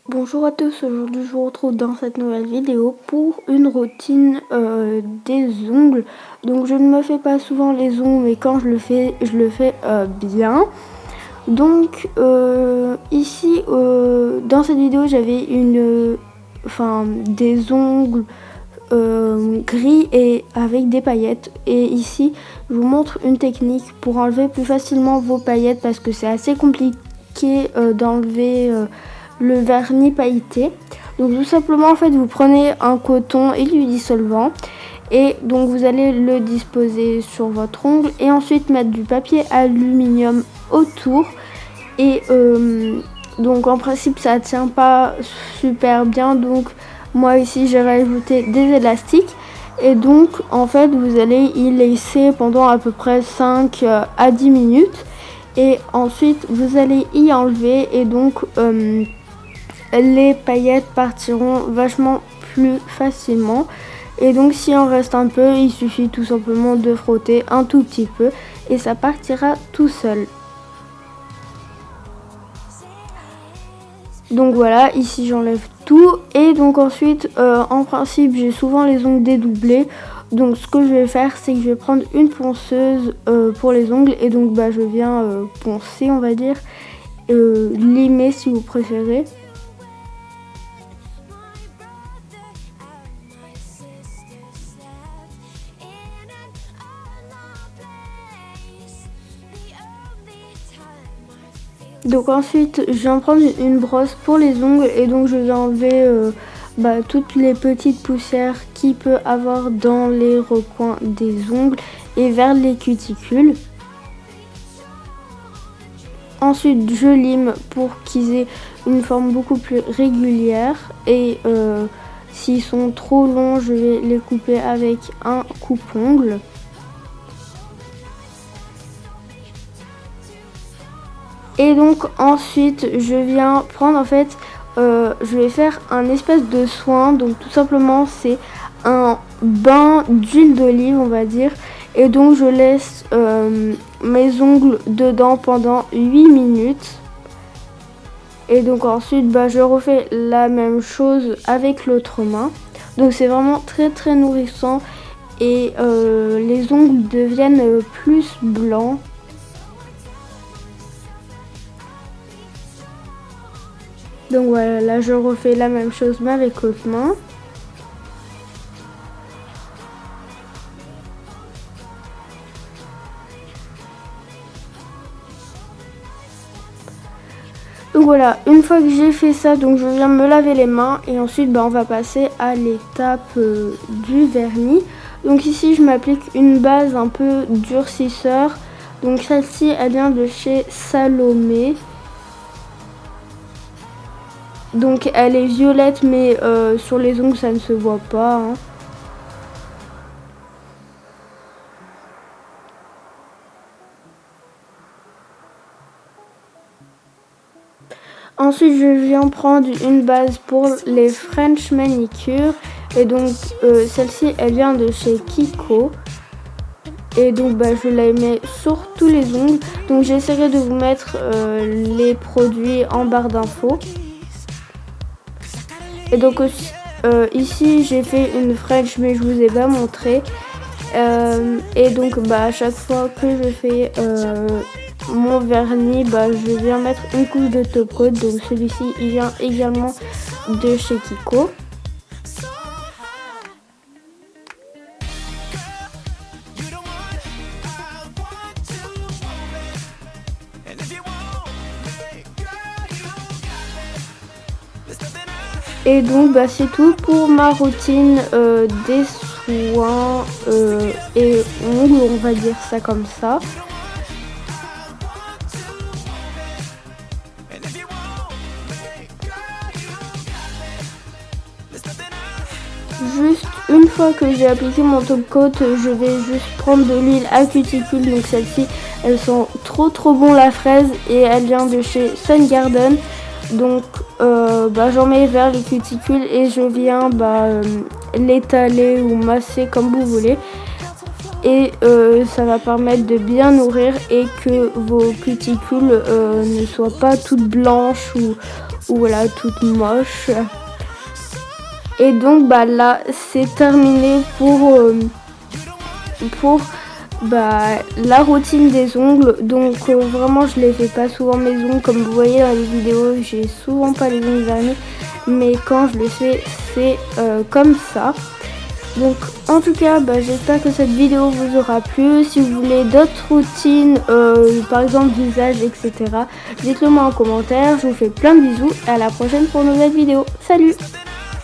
Bonjour à tous, aujourd'hui je vous retrouve dans cette nouvelle vidéo pour une routine des ongles. Donc je ne me fais pas souvent les ongles, mais quand je le fais bien. Donc ici dans cette vidéo j'avais des ongles gris et avec des paillettes. Et ici je vous montre une technique pour enlever plus facilement vos paillettes parce que c'est assez compliqué d'enlever le vernis pailleté. Donc tout simplement en fait vous prenez un coton et du dissolvant et donc vous allez le disposer sur votre ongle et ensuite mettre du papier aluminium autour et donc en principe ça tient pas super bien, donc moi ici j'ai rajouté des élastiques et donc en fait vous allez y laisser pendant à peu près 5 à 10 minutes et ensuite vous allez y enlever et donc les paillettes partiront vachement plus facilement. Et donc s'il en reste un peu, il suffit tout simplement de frotter un tout petit peu et ça partira tout seul. Donc voilà, ici j'enlève tout et donc ensuite en principe j'ai souvent les ongles dédoublés. Donc ce que je vais faire, c'est que je vais prendre une ponceuse pour les ongles et donc je viens poncer, on va dire, limer si vous préférez. Donc ensuite je viens prendre une brosse pour les ongles et donc je vais enlever toutes les petites poussières qu'il peut avoir dans les recoins des ongles et vers les cuticules. Ensuite je lime pour qu'ils aient une forme beaucoup plus régulière et s'ils sont trop longs je vais les couper avec un coupe-ongle. Et donc ensuite je viens prendre je vais faire un espèce de soin, donc tout simplement c'est un bain d'huile d'olive on va dire, et donc je laisse mes ongles dedans pendant 8 minutes et donc ensuite je refais la même chose avec l'autre main. Donc c'est vraiment très très nourrissant et les ongles deviennent plus blancs. Donc voilà, là je refais la même chose mais avec l'autre main. Donc voilà, une fois que j'ai fait ça, donc je viens me laver les mains et ensuite on va passer à l'étape du vernis. Donc ici je m'applique une base un peu durcisseur. Donc celle-ci elle vient de chez Salomé. Donc elle est violette mais sur les ongles ça ne se voit pas. Ensuite je viens prendre une base pour les French manicure et donc celle-ci elle vient de chez Kiko. Et donc je la mets sur tous les ongles. Donc j'essaierai de vous mettre les produits en barre d'infos. Et donc ici j'ai fait une French mais je vous ai pas montré. Et donc à chaque fois que je fais mon vernis, je viens mettre une couche de top coat. Donc celui-ci il vient également de chez Kiko. Et donc c'est tout pour ma routine des soins et ongles, on va dire ça comme ça. Juste une fois que j'ai appliqué mon top coat, je vais juste prendre de l'huile à cuticule. Donc celle-ci, elles sont trop bon la fraise et elle vient de chez Sun Garden. Donc j'en mets vers les cuticules et je viens l'étaler ou masser comme vous voulez. Et ça va permettre de bien nourrir et que vos cuticules ne soient pas toutes blanches ou voilà toute moche. Et donc bah là c'est terminé pour la routine des ongles. Donc vraiment je les fais pas souvent mes ongles, comme vous voyez dans les vidéos, j'ai souvent pas les ongles vernis, mais quand je le fais c'est comme ça. Donc en tout cas j'espère que cette vidéo vous aura plu. Si vous voulez d'autres routines, par exemple visage, etc., dites-le moi en commentaire. Je vous fais plein de bisous et à la prochaine pour une nouvelle vidéo. Salut!